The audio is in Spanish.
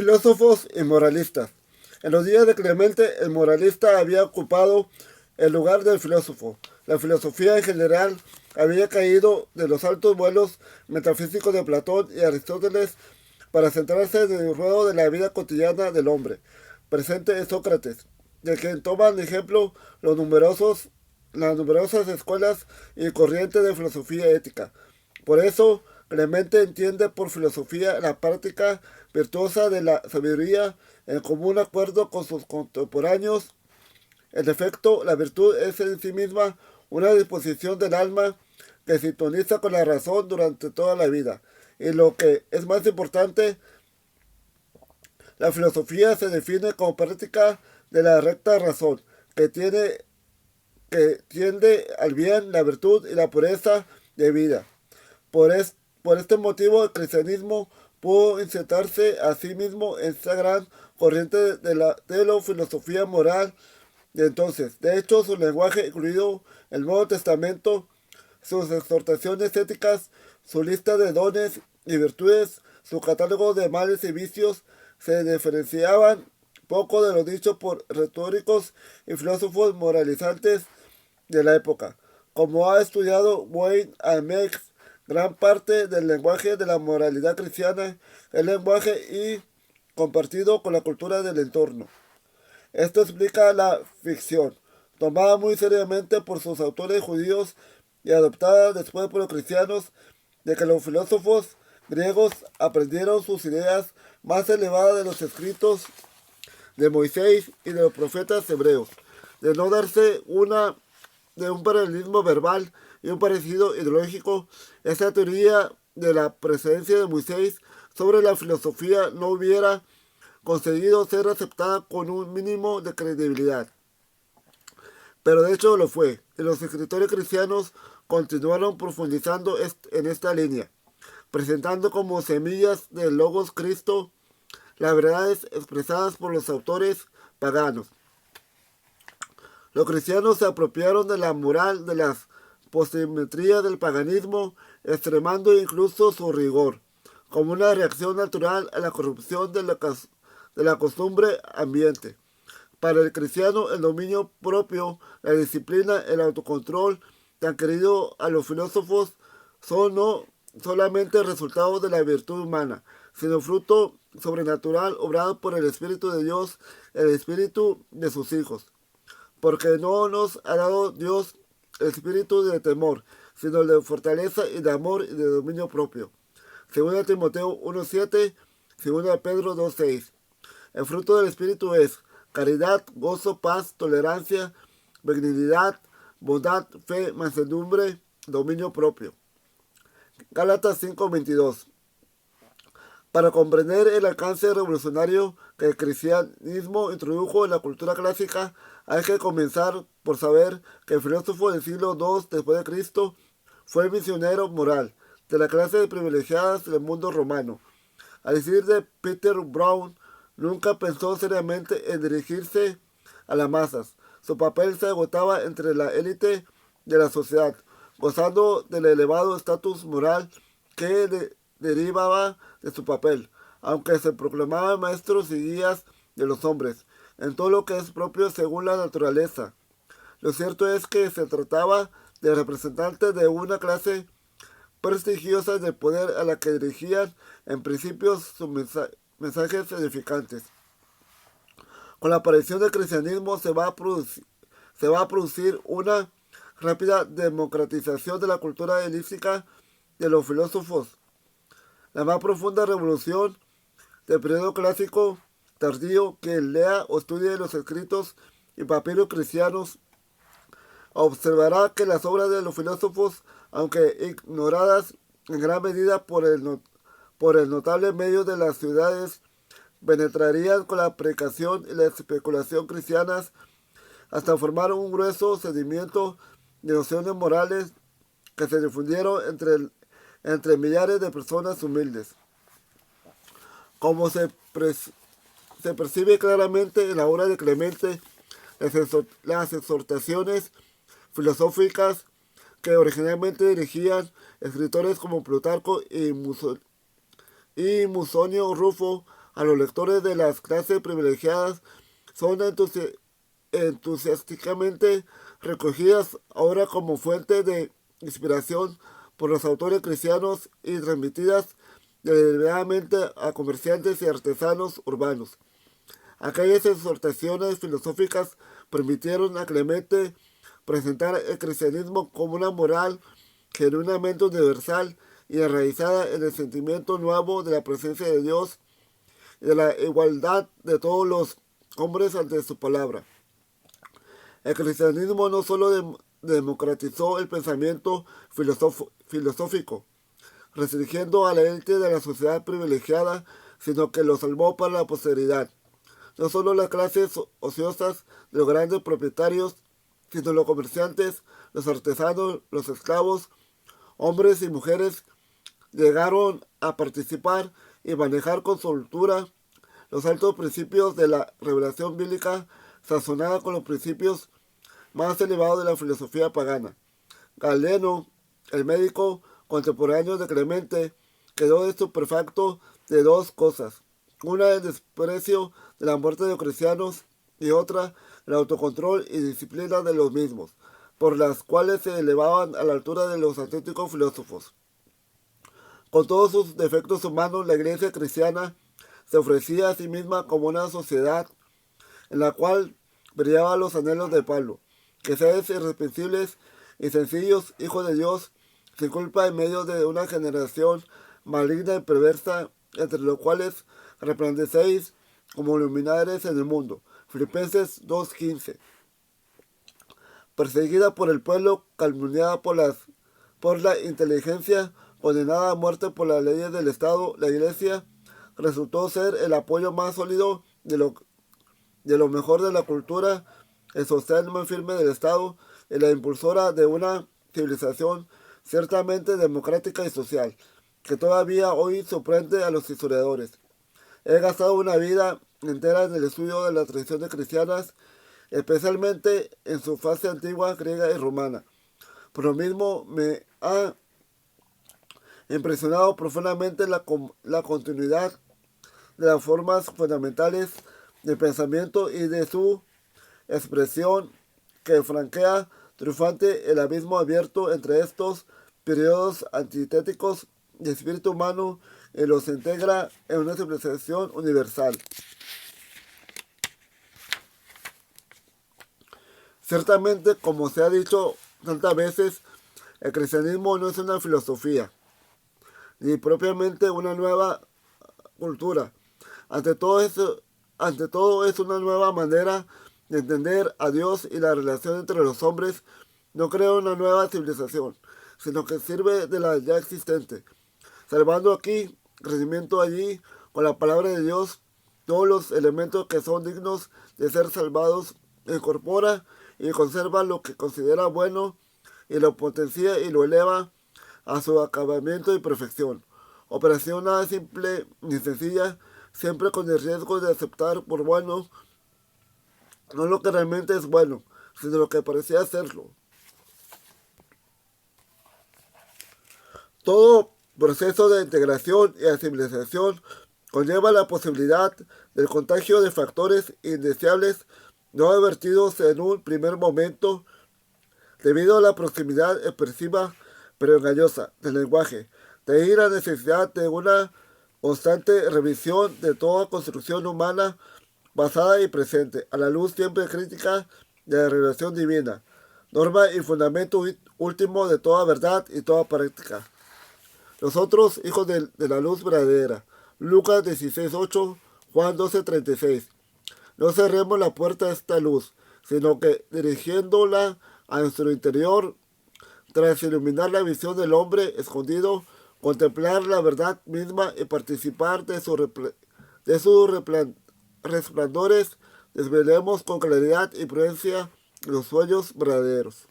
Filósofos y moralistas. En los días de Clemente, el moralista había ocupado el lugar del filósofo. La filosofía en general había caído de los altos vuelos metafísicos de Platón y Aristóteles para centrarse en el ruedo de la vida cotidiana del hombre, presente en Sócrates, de quien toman ejemplo las numerosas escuelas y corrientes de filosofía ética. Por eso, Clemente entiende por filosofía la práctica virtuosa de la sabiduría en común acuerdo con sus contemporáneos. En efecto, la virtud es en sí misma una disposición del alma que sintoniza con la razón durante toda la vida. Y lo que es más importante, la filosofía se define como práctica de la recta razón, que tiende al bien, la virtud y la pureza de vida. Por, es, por este motivo, el cristianismo pudo insertarse a sí mismo en esta gran corriente de la filosofía moral de entonces. De hecho, su lenguaje, incluido el Nuevo Testamento, sus exhortaciones éticas, su lista de dones y virtudes, su catálogo de males y vicios, se diferenciaban poco de lo dicho por retóricos y filósofos moralizantes de la época. Como ha estudiado Wayne Amex, gran parte del lenguaje de la moralidad cristiana es lenguaje y compartido con la cultura del entorno. Esto explica la ficción, tomada muy seriamente por sus autores judíos y adoptada después por los cristianos, de que los filósofos griegos aprendieron sus ideas más elevadas de los escritos de Moisés y de los profetas hebreos, de no darse de un paralelismo verbal y un parecido ideológico. Esta teoría de la precedencia de Moisés sobre la filosofía no hubiera conseguido ser aceptada con un mínimo de credibilidad. Pero de hecho lo fue, y los escritores cristianos continuaron profundizando en esta línea, presentando como semillas del Logos Cristo las verdades expresadas por los autores paganos. Los cristianos se apropiaron de la moral de las posimetrías del paganismo, extremando incluso su rigor, como una reacción natural a la corrupción de la costumbre ambiente. Para el cristiano, el dominio propio, la disciplina, el autocontrol, tan querido a los filósofos, son no solamente resultado de la virtud humana, sino fruto sobrenatural obrado por el Espíritu de Dios, el Espíritu de sus hijos. Porque no nos ha dado Dios el espíritu de temor, sino de fortaleza y de amor y de dominio propio. 2 Timoteo 1:7, 2 Pedro 2:6. El fruto del Espíritu es caridad, gozo, paz, tolerancia, benignidad, bondad, fe, mansedumbre, dominio propio. Gálatas 5:22. Para comprender el alcance revolucionario que el cristianismo introdujo en la cultura clásica, hay que comenzar por saber que el filósofo del siglo II después de Cristo fue el misionero moral de la clase de privilegiadas del mundo romano. A decir de Peter Brown, nunca pensó seriamente en dirigirse a las masas. Su papel se agotaba entre la élite de la sociedad, gozando del elevado estatus moral que derivaba de su papel, aunque se proclamaban maestros y guías de los hombres, en todo lo que es propio según la naturaleza. Lo cierto es que se trataba de representantes de una clase prestigiosa del poder a la que dirigían en principio sus mensajes edificantes. Con la aparición del cristianismo se va a producir una rápida democratización de la cultura elíptica de los filósofos. La más profunda revolución del periodo clásico tardío, que lea o estudie los escritos y papiros cristianos, observará que las obras de los filósofos, aunque ignoradas en gran medida por el notable medio de las ciudades, penetrarían con la predicación y la especulación cristianas hasta formar un grueso sedimento de nociones morales que se difundieron entre millares de personas humildes. Como se percibe claramente en la obra de Clemente, las exhortaciones filosóficas que originalmente dirigían escritores como Plutarco y Musonio Rufo a los lectores de las clases privilegiadas son entusiásticamente recogidas ahora como fuente de inspiración por los autores cristianos y transmitidas deliberadamente a comerciantes y artesanos urbanos. Aquellas exhortaciones filosóficas permitieron a Clemente presentar el cristianismo como una moral genuinamente universal y enraizada en el sentimiento nuevo de la presencia de Dios y de la igualdad de todos los hombres ante su palabra. El cristianismo no solo democratizó el pensamiento filosófico, restringiendo a la élite de la sociedad privilegiada, sino que lo salvó para la posteridad. No solo las clases ociosas de los grandes propietarios, sino los comerciantes, los artesanos, los esclavos, hombres y mujeres, llegaron a participar y manejar con soltura los altos principios de la revelación bíblica, sazonada con los principios más elevados de la filosofía pagana. Galeno, el médico contemporáneo de Clemente, quedó estupefacto de dos cosas: una, el desprecio de la muerte de los cristianos, y otra, el autocontrol y disciplina de los mismos, por las cuales se elevaban a la altura de los auténticos filósofos. Con todos sus defectos humanos, la iglesia cristiana se ofrecía a sí misma como una sociedad en la cual brillaban los anhelos de Pablo, que seáis irreprensibles y sencillos, hijos de Dios, sin culpa en medio de una generación maligna y perversa, entre los cuales resplandecéis como luminares en el mundo. Filipenses 2:15. Perseguida por el pueblo, calumniada por la inteligencia, condenada a muerte por las leyes del Estado, la Iglesia resultó ser el apoyo más sólido de lo mejor de la cultura, el sostén más firme del Estado y la impulsora de una civilización ciertamente democrática y social, que todavía hoy sorprende a los historiadores. He gastado una vida entera en el estudio de las tradiciones cristianas, especialmente en su fase antigua, griega y romana. Por lo mismo me ha impresionado profundamente la continuidad de las formas fundamentales de pensamiento y de su expresión, que franquea triunfante el abismo abierto entre estos periodos antitéticos de espíritu humano y los integra en una civilización universal. Ciertamente, como se ha dicho tantas veces, el cristianismo no es una filosofía, ni propiamente una nueva cultura. Ante todo es una nueva manera de entender a Dios y la relación entre los hombres. No crea una nueva civilización, sino que sirve de la ya existente, salvando aquí, crecimiento allí, con la palabra de Dios, todos los elementos que son dignos de ser salvados, incorpora y conserva lo que considera bueno y lo potencia y lo eleva a su acabamiento y perfección. Operación nada simple ni sencilla, siempre con el riesgo de aceptar por bueno no lo que realmente es bueno, sino lo que parecía serlo. Todo proceso de integración y asimilación conlleva la posibilidad del contagio de factores indeseables no advertidos en un primer momento debido a la proximidad expresiva pero engañosa del lenguaje. De ahí la necesidad de una constante revisión de toda construcción humana pasada y presente, a la luz siempre crítica de la revelación divina, norma y fundamento último de toda verdad y toda práctica. Nosotros, hijos de la luz verdadera. Lucas 16:8, Juan 12:36. No cerremos la puerta a esta luz, sino que dirigiéndola a nuestro interior, tras iluminar la visión del hombre escondido, contemplar la verdad misma y participar de sus resplandores, desvelemos con claridad y prudencia los sueños verdaderos.